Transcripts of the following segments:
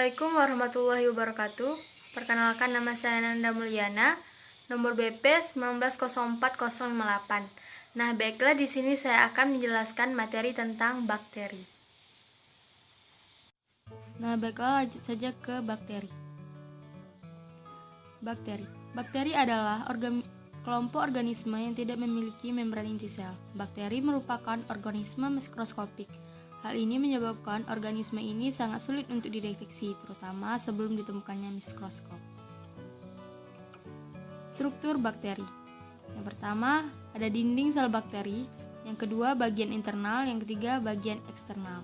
Assalamualaikum warahmatullahi wabarakatuh. Perkenalkan, nama saya Nanda Mulyana, nomor BP 1904058. Nah, baiklah, di sini saya akan menjelaskan materi tentang bakteri. Nah, baiklah, lanjut saja ke bakteri. Bakteri adalah kelompok organisme yang tidak memiliki membran inti sel. Bakteri merupakan organisme mikroskopik. Hal ini menyebabkan organisme ini sangat sulit untuk dideteksi, terutama sebelum ditemukannya mikroskop. Struktur bakteri. Yang pertama, ada dinding sel bakteri. Yang kedua, bagian internal. Yang ketiga, bagian eksternal.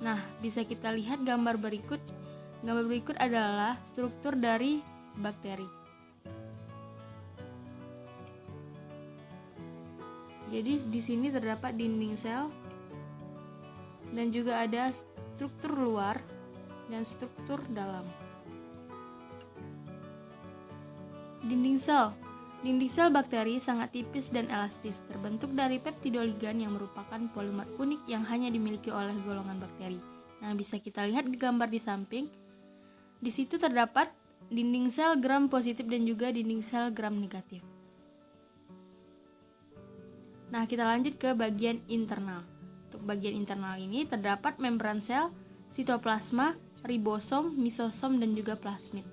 Nah, bisa kita lihat gambar berikut. Gambar berikut adalah struktur dari bakteri. Jadi di sini terdapat dinding sel dan juga ada struktur luar dan struktur dalam. Dinding sel bakteri sangat tipis dan elastis, terbentuk dari peptidoligan yang merupakan polimer unik yang hanya dimiliki oleh golongan bakteri. Nah, bisa kita lihat di gambar di samping. Di situ terdapat dinding sel gram positif dan juga dinding sel gram negatif. Nah, kita lanjut ke bagian internal. Untuk bagian internal ini terdapat membran sel, sitoplasma, ribosom, misosom, dan juga plasmid.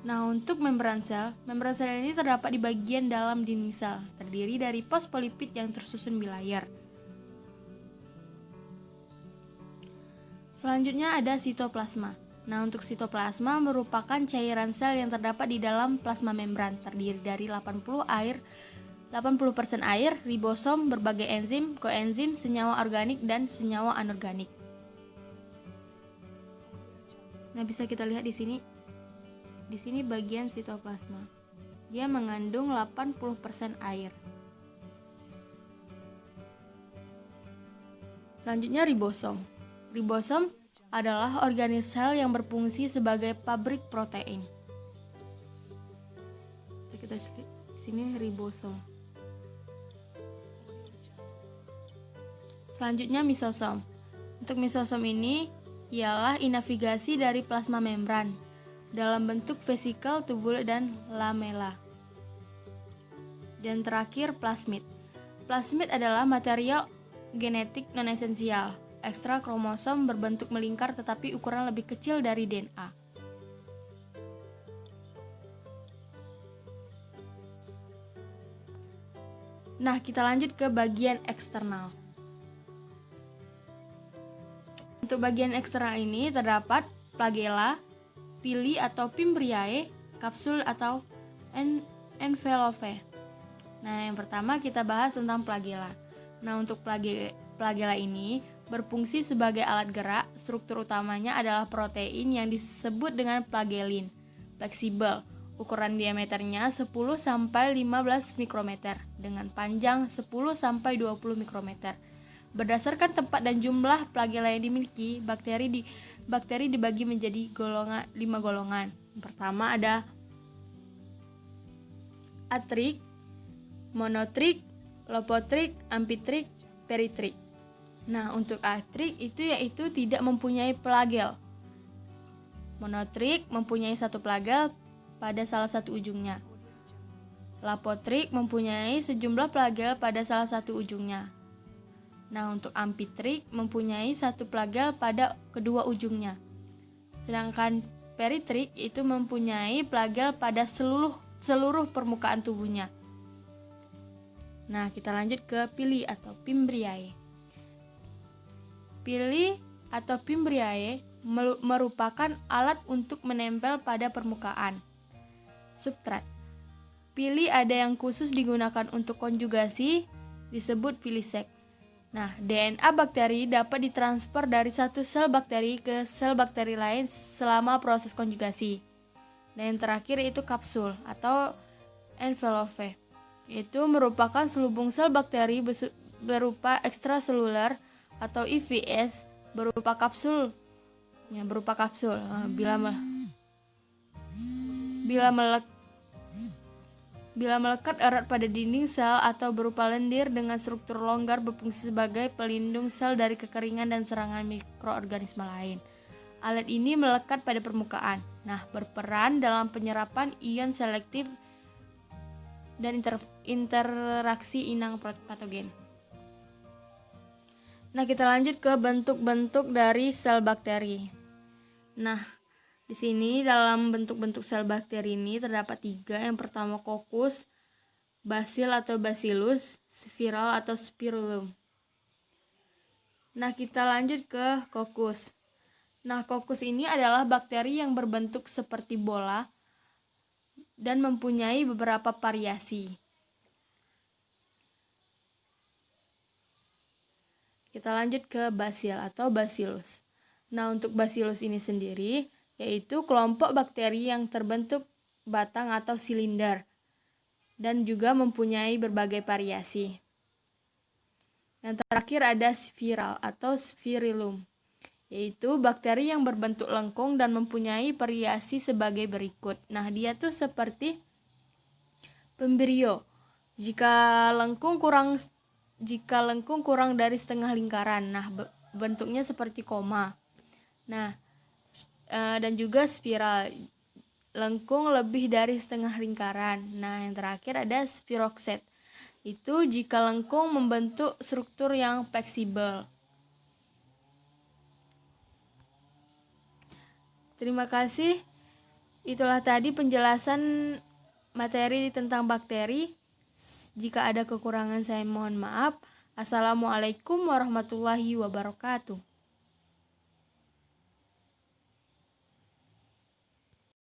Nah, untuk membran sel ini terdapat di bagian dalam dinding sel, terdiri dari fosfolipid yang tersusun bilayer. Selanjutnya ada sitoplasma. Nah, untuk sitoplasma merupakan cairan sel yang terdapat di dalam plasma membran, terdiri dari 80% air, ribosom, berbagai enzim, koenzim, senyawa organik, dan senyawa anorganik. Nah, bisa kita lihat di sini. Di sini bagian sitoplasma. Dia mengandung 80% air. Selanjutnya ribosom. Ribosom adalah organisme sel yang berfungsi sebagai pabrik protein. Kita di sini ribosom. Selanjutnya misosom. Untuk misosom ini ialah inavigasi dari plasma membran dalam bentuk vesikel, tubul, dan lamela. Dan terakhir plasmid. Plasmid adalah material genetik non-esensial, ekstra kromosom berbentuk melingkar tetapi ukuran lebih kecil dari DNA. Nah, kita lanjut ke bagian eksternal. Untuk bagian eksternal ini terdapat flagella, pili atau fimbriae, kapsul atau envelope. Nah, yang pertama kita bahas tentang flagella. Nah, untuk flagella ini berfungsi sebagai alat gerak. Struktur utamanya adalah protein yang disebut dengan flagellin, fleksibel. Ukuran diameternya 10-15 mikrometer dengan panjang 10-20 mikrometer. Berdasarkan tempat dan jumlah flagella yang dimiliki, bakteri dibagi menjadi 5 golongan. Yang pertama ada atrik, monotrik, lopotrik, ampitrik, peritrik. Nah, untuk atrik yaitu tidak mempunyai flagel. Monotrik mempunyai satu flagel pada salah satu ujungnya. Lopotrik mempunyai sejumlah flagel pada salah satu ujungnya. Nah, untuk ampitrik mempunyai satu flagel pada kedua ujungnya. Sedangkan peritrik itu mempunyai flagel pada seluruh permukaan tubuhnya. Nah, kita lanjut ke pili atau fimbriae. Pili atau fimbriae merupakan alat untuk menempel pada permukaan substrat. Pili ada yang khusus digunakan untuk konjugasi, disebut pilisek. Nah, DNA bakteri dapat ditransfer dari satu sel bakteri ke sel bakteri lain selama proses konjugasi. Dan yang terakhir itu kapsul atau envelope. Itu merupakan selubung sel bakteri berupa ekstraseluler atau IVS berupa kapsul. Bila melekat erat pada dinding sel atau berupa lendir dengan struktur longgar berfungsi sebagai pelindung sel dari kekeringan dan serangan mikroorganisme lain. Alat ini melekat pada permukaan. Nah, berperan dalam penyerapan ion selektif dan interaksi inang patogen. Nah, kita lanjut ke bentuk-bentuk dari sel bakteri. Nah, di sini dalam bentuk-bentuk sel bakteri ini terdapat 3. Yang pertama kokus, basil atau bacillus, spiral atau spirulum. Nah, kita lanjut ke kokus. Nah, kokus ini adalah bakteri yang berbentuk seperti bola dan mempunyai beberapa variasi. Kita lanjut ke basil atau bacillus. Nah, untuk bacillus ini sendiri yaitu kelompok bakteri yang terbentuk batang atau silinder dan juga mempunyai berbagai variasi. Yang terakhir ada spiral atau spirillum, yaitu bakteri yang berbentuk lengkung dan mempunyai variasi sebagai berikut. Nah, dia tuh seperti pembrio. Jika lengkung kurang dari setengah lingkaran, nah bentuknya seperti koma. Nah, dan juga spiral, lengkung lebih dari setengah lingkaran. Nah, yang terakhir ada spiroxet. Itu jika lengkung membentuk struktur yang fleksibel. Terima kasih. Itulah tadi penjelasan materi tentang bakteri. Jika ada kekurangan saya mohon maaf. Assalamualaikum warahmatullahi wabarakatuh.